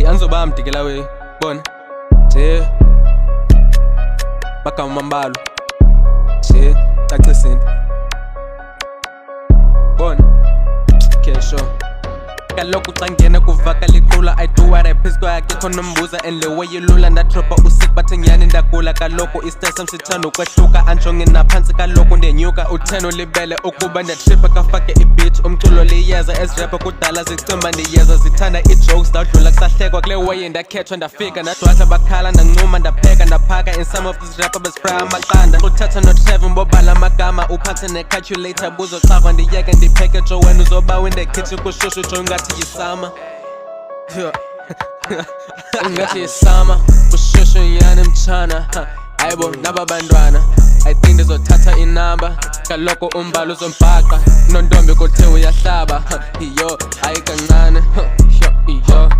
Hey angizoba mdikela we bona je magama mambalo je cacisini bona okay sure kaloku xa ngena kuvaka liqula I do what I piss kwakhe khona mbuza and the way yilula ndadropa usick bathe nyani ndagula kaloku istyle sam sithanda ukwehluka anjonge naphansi kaloku ndenyuka utheno libele ukuba ndatripha kafake ibitch umculo liyeza as rapper kudala zicimba ndiyeza zithanda ijokes ndadlula kusahlekwa kule way ndakhethwa ndafika ndadwatha bakhala ndancuma ndapheka ndaphaka and some of these rappers bespray amaqanda uthatha no Travin bobala amagama uphathe ne-calculator buzoxakwa ndiyeke ndipheke jo wena uzoba windekhithi kushushu jo ngathi yisama ngathi yisama kushushu yani mtshana hayibo naba bantwana I think ndizothatha inamba kaloku umbalo uzombhaqa nontombi kuthe uyahlaba iyo hayi kancane yo